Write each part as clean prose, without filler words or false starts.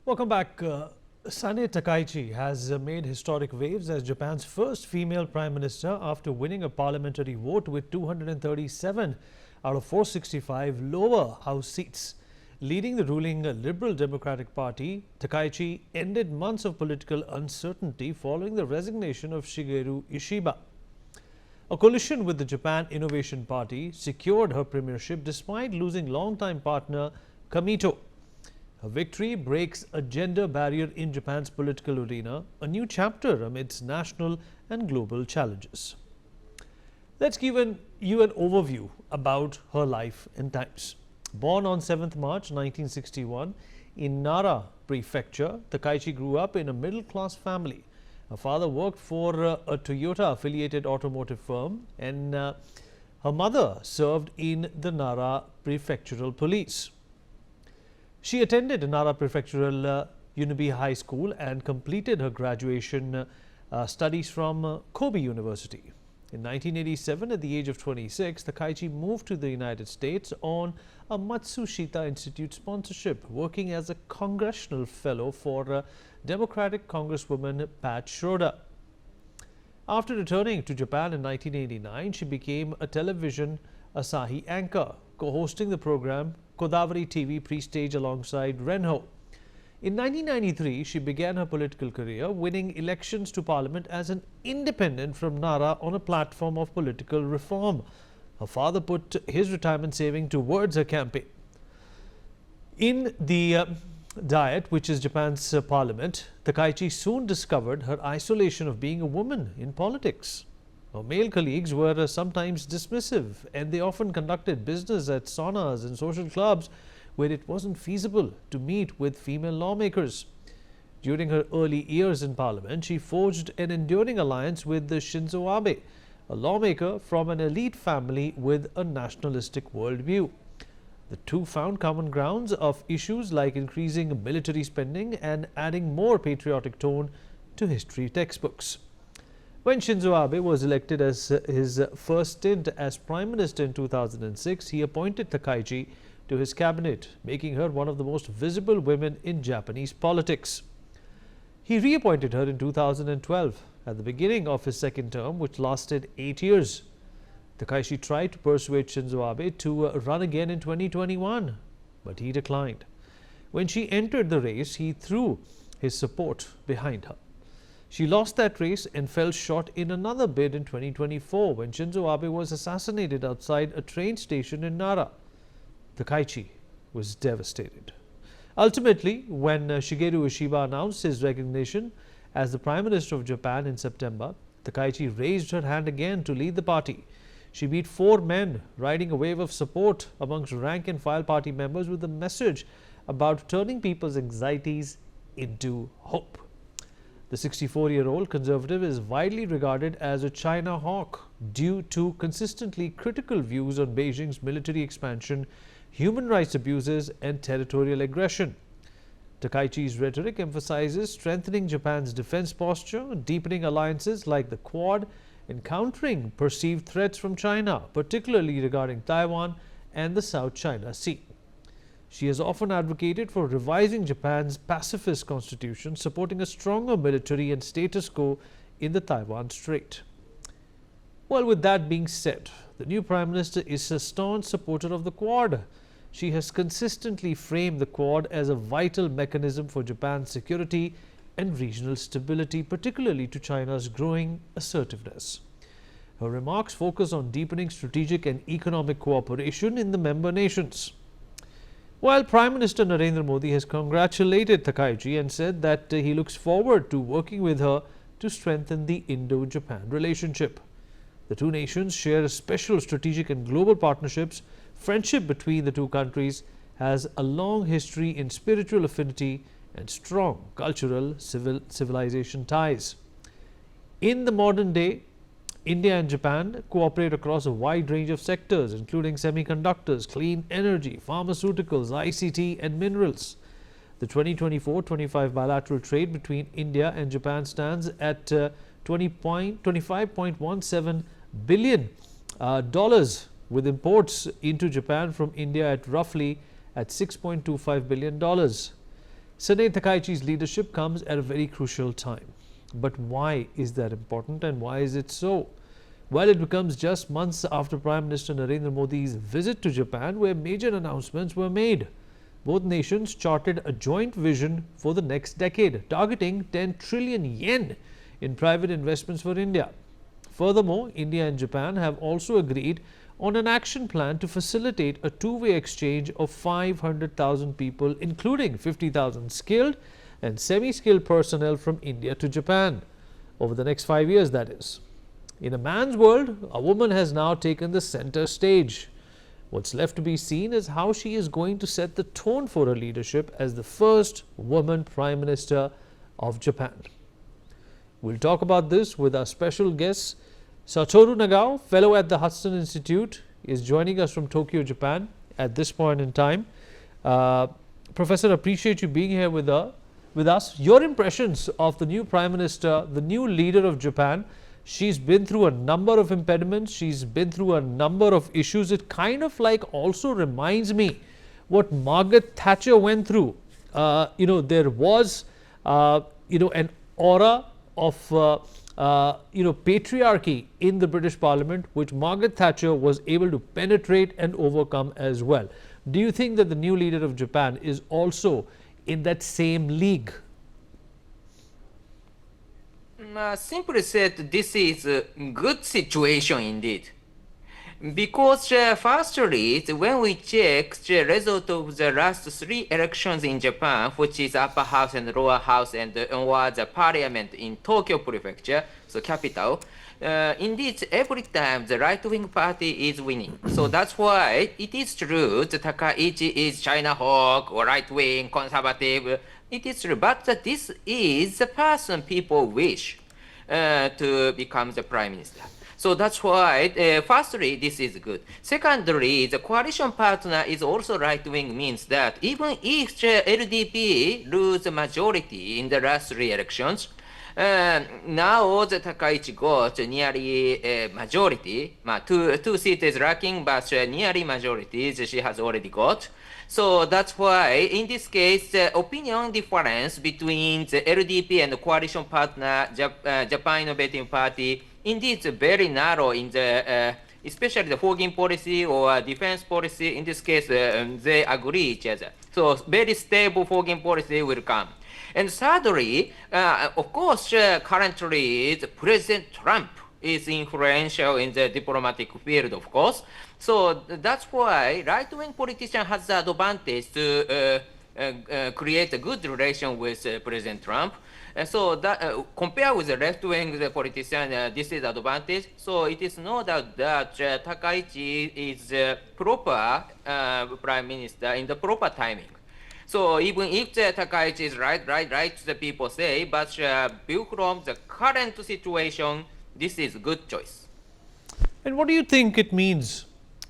Welcome back. Sanae Takaichi has made historic waves as Japan's first female prime minister after winning a parliamentary vote with 237 out of 465 lower house seats. Leading the ruling Liberal Democratic Party, Takaichi ended months of political uncertainty following the resignation of Shigeru Ishiba. A coalition with the Japan Innovation Party secured her premiership despite losing longtime partner Kamito. Her victory breaks a gender barrier in Japan's political arena, a new chapter amidst national and global challenges. Let's give you an overview about her life and times. Born on 7th March 1961 in Nara Prefecture, Takaichi grew up in a middle-class family. Her father worked for a Toyota-affiliated automotive firm, and her mother served in the Nara Prefectural Police. She attended Nara Prefectural Unibi High School and completed her graduation studies from Kobe University. In 1987, at the age of 26, Takaichi moved to the United States on a Matsushita Institute sponsorship, working as a congressional fellow for Democratic Congresswoman Pat Schroeder. After returning to Japan in 1989, she became a television Asahi anchor, co-hosting the program Kodavari TV Prestige alongside Renho. In 1993, she began her political career, winning elections to parliament as an independent from Nara on a platform of political reform. Her father put his retirement saving towards her campaign. In the Diet, which is Japan's parliament, Takaichi soon discovered her isolation of being a woman in politics. Her male colleagues were sometimes dismissive, and they often conducted business at saunas and social clubs where it wasn't feasible to meet with female lawmakers. During her early years in parliament, she forged an enduring alliance with Shinzo Abe, a lawmaker from an elite family with a nationalistic worldview. The two found common grounds of issues like increasing military spending and adding more patriotic tone to history textbooks. When Shinzo Abe was elected as his first stint as Prime Minister in 2006, he appointed Takaichi to his cabinet, making her one of the most visible women in Japanese politics. He reappointed her in 2012 at the beginning of his second term, which lasted 8 years. Takaichi tried to persuade Shinzo Abe to run again in 2021, but he declined. When she entered the race, he threw his support behind her. She lost that race and fell short in another bid in 2024 when Shinzo Abe was assassinated outside a train station in Nara. Takaichi was devastated. Ultimately, when Shigeru Ishiba announced his resignation as the Prime Minister of Japan in September, Takaichi raised her hand again to lead the party. She beat 4 men, riding a wave of support amongst rank-and-file party members with a message about turning people's anxieties into hope. The 64-year-old conservative is widely regarded as a China hawk due to consistently critical views on Beijing's military expansion, human rights abuses, and territorial aggression. Takaichi's rhetoric emphasizes strengthening Japan's defense posture, deepening alliances like the Quad, and countering perceived threats from China, particularly regarding Taiwan and the South China Sea. She has often advocated for revising Japan's pacifist constitution, supporting a stronger military and status quo in the Taiwan Strait. Well, with that being said, the new Prime Minister is a staunch supporter of the Quad. She has consistently framed the Quad as a vital mechanism for Japan's security and regional stability, particularly to China's growing assertiveness. Her remarks focus on deepening strategic and economic cooperation in the member nations. While Prime Minister Narendra Modi has congratulated Takaichi and said that he looks forward to working with her to strengthen the Indo-Japan relationship. The two nations share special strategic and global partnerships. Friendship between the two countries has a long history in spiritual affinity and strong cultural civilization ties. In the modern day, India and Japan cooperate across a wide range of sectors, including semiconductors, clean energy, pharmaceuticals, ICT, and minerals. The 2024-25 bilateral trade between India and Japan stands at $25.17 billion, with imports into Japan from India at roughly $6.25 billion. Sanae Takaichi's leadership comes at a very crucial time. But why is that important and why is it so? Well, it becomes just months after Prime Minister Narendra Modi's visit to Japan where major announcements were made. Both nations charted a joint vision for the next decade, targeting 10 trillion yen in private investments for India. Furthermore, India and Japan have also agreed on an action plan to facilitate a two-way exchange of 500,000 people, including 50,000 skilled and semi-skilled personnel from India to Japan over the next 5 years, that is. In a man's world, a woman has now taken the center stage. What's left to be seen is how she is going to set the tone for her leadership as the first woman Prime Minister of Japan. We'll talk about this with our special guest. Satoru Nagao, fellow at the Hudson Institute, is joining us from Tokyo, Japan at this point in time. Professor, appreciate you being here with us. Your impressions of the new Prime Minister, the new leader of Japan. She's been through a number of impediments. She's been through a number of issues. It kind of like also reminds me what Margaret Thatcher went through. There was, an aura of, patriarchy in the British Parliament, which Margaret Thatcher was able to penetrate and overcome as well. Do you think that the new leader of Japan is also in that same league? Simply said, this is a good situation indeed. Because firstly, when we check the result of the last 3 elections in Japan, which is upper house and lower house and onward the parliament in Tokyo prefecture, the capital, indeed every time the right-wing party is winning. So that's why it is true that Takaichi is China hawk or right-wing conservative. It is true, but this is the person people wish to become the prime minister. So that's why, firstly, this is good. Secondly, the coalition partner is also right-wing, means that even if the LDP lose the majority in the last 3 elections, now the Takaichi got nearly a majority. Two seats is lacking, but nearly majority she has already got. So that's why, in this case, the opinion difference between the LDP and the coalition partner, Japan Innovating Party, indeed very narrow in the, especially the foreign policy or defense policy. In this case, they agree each other. So very stable foreign policy will come. And thirdly, of course, currently, President Trump is influential in the diplomatic field, of course. So that's why right-wing politician has the advantage to create a good relation with President Trump. So that compared with the left-wing politician, this is advantage. So it is no doubt that Takaichi is proper prime minister in the proper timing. So even if the Takaichi is right, the people say, but view from the current situation, this is a good choice. And what do you think it means,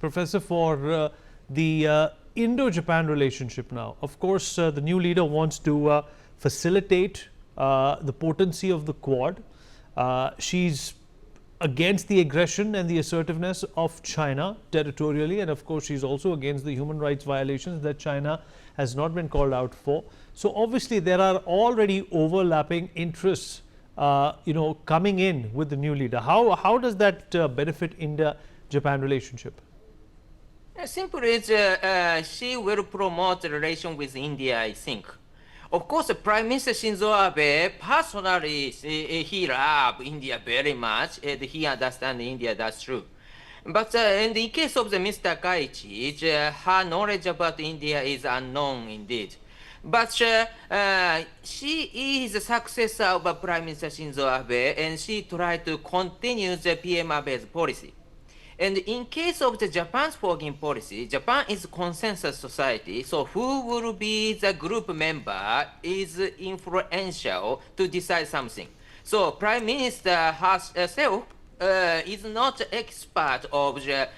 Professor, for the Indo-Japan relationship now? Of course, the new leader wants to facilitate the potency of the Quad. She's against the aggression and the assertiveness of China territorially, and of course she's also against the human rights violations that China has not been called out for. So obviously there are already overlapping interests coming in with the new leader. How does that benefit India-Japan relationship? Simply, she will promote the relation with India, I think. Of course, Prime Minister Shinzo Abe, personally, he loves India very much, and he understands India, that's true. But in the case of the Mr. Takaichi, her knowledge about India is unknown indeed. But she is the successor of Prime Minister Shinzo Abe, and she tried to continue the PM Abe's policy. And in case of the Japan's foreign policy, Japan is a consensus society, so who will be the group member is influential to decide something. So Prime Minister herself is not expert of the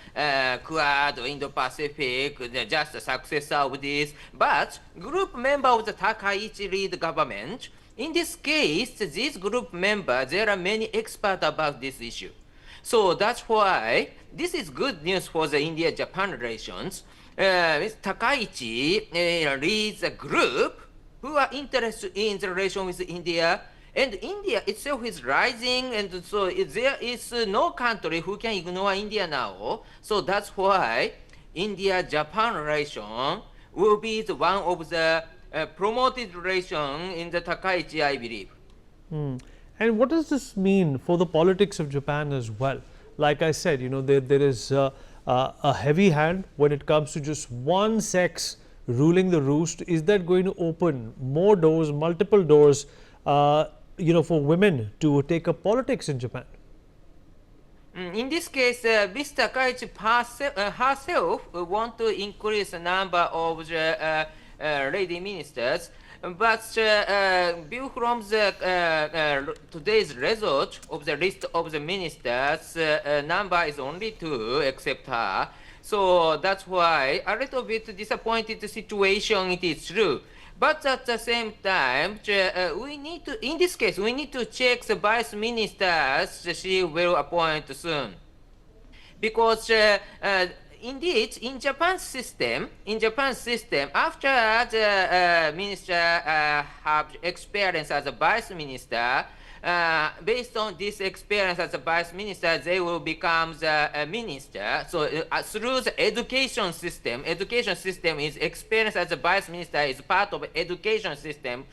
Quad or Indo-Pacific, just a successor of this, but group member of the Takaichi lead government. In this case, this group member, there are many experts about this issue. So that's why this is good news for the India-Japan relations. Takaichi leads a group who are interested in the relation with India. And India itself is rising, and so there is no country who can ignore India now. So that's why India-Japan relation will be the one of the promoted relation in the Takaichi, I believe. And what does this mean for the politics of Japan as well? Like I said, there is a heavy hand when it comes to just one sex ruling the roost. Is that going to open more doors, multiple doors, for women to take up politics in Japan? In this case, Ms. Takaichi herself want to increase the number of the lady ministers, but view from the today's result of the list of the ministers, number is only 2 except her. So that's why a little bit disappointed situation it is true. But at the same time, we need to, in this case, we need to check the vice ministers she will appoint soon. Because indeed, in Japan's system, after the minister have experience as a vice minister, based on this experience as a vice minister, they will become the minister. So through the education system is experience as a vice minister is part of education system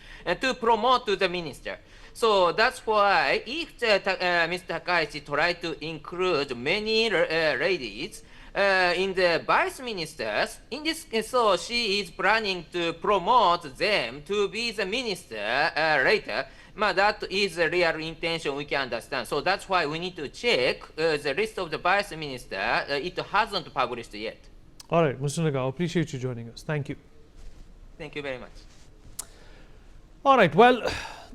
to promote to the minister. So that's why if Mr. Takaichi tried to include many ladies in the vice ministers, in this, so she is planning to promote them to be the minister later. That is the real intention we can understand. So that's why we need to check the list of the vice minister. It hasn't published yet. All right, Mr. Nagao, appreciate you joining us. Thank you. Thank you very much. All right, well,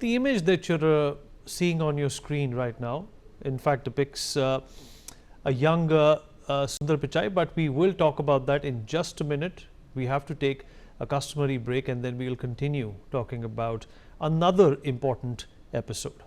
the image that you're seeing on your screen right now, in fact, depicts a younger Sundar Pichai, but we will talk about that in just a minute. We have to take a customary break and then we will continue talking about another important episode.